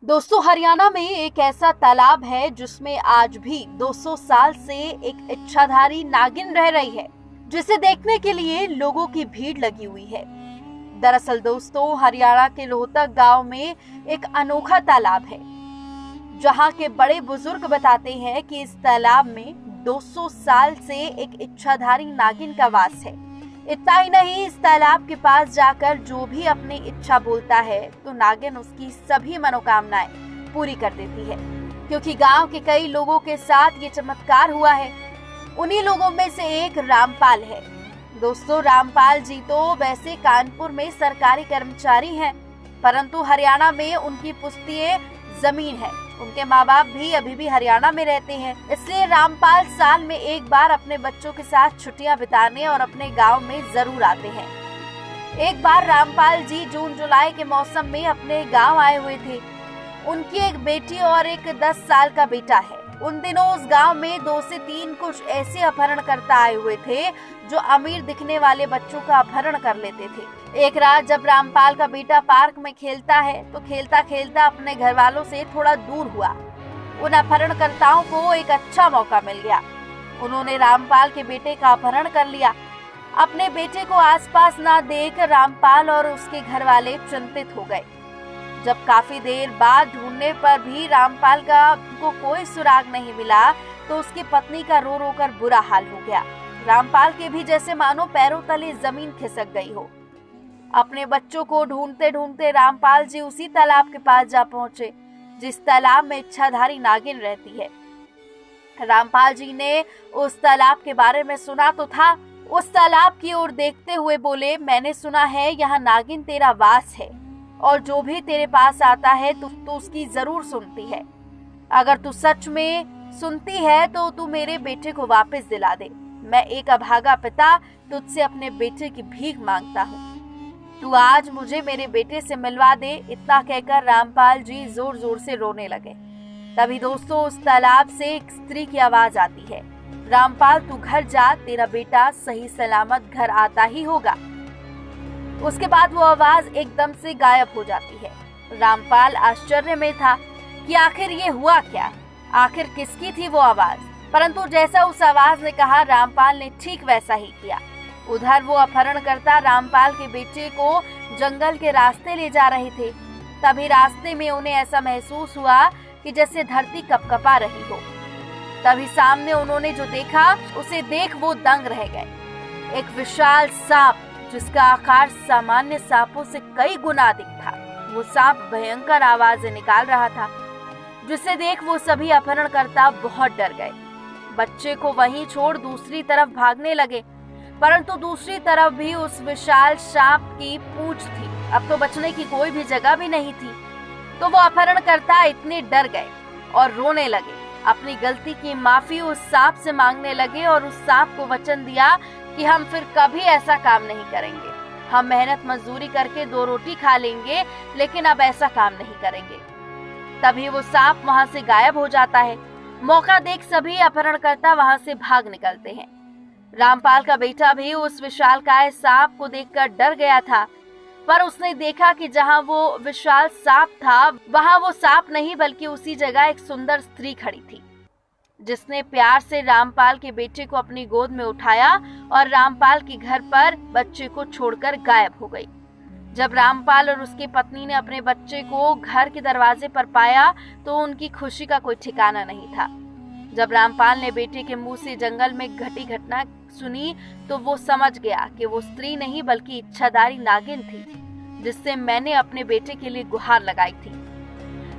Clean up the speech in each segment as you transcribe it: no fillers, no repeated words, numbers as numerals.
दोस्तों, हरियाणा में एक ऐसा तालाब है जिसमें आज भी 200 साल से एक इच्छाधारी नागिन रह रही है, जिसे देखने के लिए लोगों की भीड़ लगी हुई है। दरअसल दोस्तों, हरियाणा के रोहतक गांव में एक अनोखा तालाब है, जहां के बड़े बुजुर्ग बताते हैं कि इस तालाब में 200 साल से एक इच्छाधारी नागिन का वास है। इतना ही नहीं, इस तालाब के पास जाकर जो भी अपनी इच्छा बोलता है तो नागिन उसकी सभी मनोकामनाएं पूरी कर देती है। क्योंकि गांव के कई लोगों के साथ ये चमत्कार हुआ है। उन्हीं लोगों में से एक रामपाल है। दोस्तों, रामपाल जी तो वैसे कानपुर में सरकारी कर्मचारी हैं, परंतु हरियाणा में उनकी पुश्तैनी जमीन है। उनके माँ बाप भी अभी भी हरियाणा में रहते हैं, इसलिए रामपाल साल में एक बार अपने बच्चों के साथ छुट्टियां बिताने और अपने गांव में जरूर आते हैं। एक बार रामपाल जी जून जुलाई के मौसम में अपने गांव आए हुए थे। उनकी एक बेटी और एक 10 साल का बेटा है। उन दिनों उस गांव में 2 से 3 कुछ ऐसे अपहरणकर्ता आए हुए थे जो अमीर दिखने वाले बच्चों का अपहरण कर लेते थे। एक रात जब रामपाल का बेटा पार्क में खेलता है तो खेलता खेलता अपने घर वालों से थोड़ा दूर हुआ। उन अपहरणकर्ताओं को एक अच्छा मौका मिल गया। उन्होंने रामपाल के बेटे का अपहरण कर लिया। अपने बेटे को आसपास ना देख रामपाल और उसके घर वाले चिंतित हो गए। जब काफी देर बाद ढूंढने पर भी रामपाल को कोई सुराग नहीं मिला तो उसकी पत्नी का रो रो कर बुरा हाल हो गया। रामपाल के भी जैसे मानो पैरों तले जमीन खिसक गई हो। अपने बच्चों को ढूंढते ढूंढते रामपाल जी उसी तालाब के पास जा पहुंचे जिस तालाब में इच्छाधारी नागिन रहती है। रामपाल जी ने उस तालाब के बारे में सुना तो था। उस तालाब की ओर देखते हुए बोले, मैंने सुना है यहाँ नागिन तेरा वास है और जो भी तेरे पास आता है तू उसकी जरूर सुनती है। अगर तू सच में सुनती है तो तू मेरे बेटे को वापस दिला दे। मैं एक अभागा पिता तुझसे अपने बेटे की भीख मांगता हूँ। तू आज मुझे मेरे बेटे से मिलवा दे। इतना कहकर रामपाल जी जोर जोर से रोने लगे। तभी दोस्तों, उस तालाब से एक स्त्री की आवाज आती है, रामपाल तू घर जा, तेरा बेटा सही सलामत घर आता ही होगा। उसके बाद वो आवाज एकदम से गायब हो जाती है। रामपाल आश्चर्य में था कि आखिर ये हुआ क्या, आखिर किसकी थी वो आवाज। परंतु जैसा उस आवाज ने कहा, रामपाल ने ठीक वैसा ही किया। उधर वो अपहरणकर्ता रामपाल के बेटे को जंगल के रास्ते ले जा रहे थे। तभी रास्ते में उन्हें ऐसा महसूस हुआ कि जैसे धरती कपकपा रही हो। तभी सामने उन्होंने जो देखा उसे देख वो दंग रह गए। एक विशाल सांप जिसका आकार सामान्य सांपों से कई गुना अधिक था। वो सांप भयंकर आवाजें निकाल रहा था, जिसे देख वो सभी अपहरणकर्ता बहुत डर गए। बच्चे को वहीं छोड़ दूसरी तरफ भागने लगे, परंतु दूसरी तरफ भी उस विशाल सांप की पूंछ थी। अब तो बचने की कोई भी जगह भी नहीं थी। तो वो अपहरणकर्ता इतने डर गए और रोने लगे। अपनी गलती की माफी उस सांप से मांगने लगे और उस सांप को वचन दिया कि हम फिर कभी ऐसा काम नहीं करेंगे। हम मेहनत मजदूरी करके 2 रोटी खा लेंगे, लेकिन अब ऐसा काम नहीं करेंगे। तभी वो सांप वहां से गायब हो जाता है। मौका देख सभी अपहरणकर्ता वहां से भाग निकलते हैं। रामपाल का बेटा भी उस विशालकाय सांप को देखकर डर गया था, पर उसने देखा कि जहां वो विशाल सांप था वहां वो सांप नहीं बल्कि उसी जगह एक सुंदर स्त्री खड़ी थी, जिसने प्यार से रामपाल के बेटे को अपनी गोद में उठाया और रामपाल के घर पर बच्चे को छोड़कर गायब हो गई। जब रामपाल और उसकी पत्नी ने अपने बच्चे को घर के दरवाजे पर पाया तो उनकी खुशी का कोई ठिकाना नहीं था। जब रामपाल ने बेटे के मुंह से जंगल में घटी घटना सुनी तो वो समझ गया कि वो स्त्री नहीं बल्कि इच्छाधारी नागिन थी, जिससे मैंने अपने बेटे के लिए गुहार लगाई थी।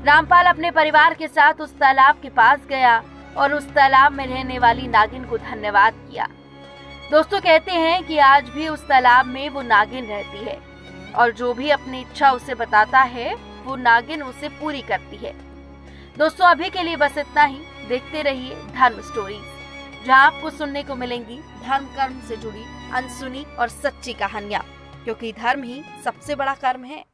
रामपाल अपने परिवार के साथ उस तालाब के पास गया और उस तालाब में रहने वाली नागिन को धन्यवाद किया। दोस्तों, कहते हैं कि आज भी उस तालाब में वो नागिन रहती है और जो भी अपनी इच्छा उसे बताता है वो नागिन उसे पूरी करती है। दोस्तों, अभी के लिए बस इतना ही। देखते रहिए धर्म स्टोरीज, जहां आपको सुनने को मिलेंगी धर्म कर्म से जुड़ी अनसुनी और सच्ची कहानियां, क्योंकि धर्म ही सबसे बड़ा कर्म है।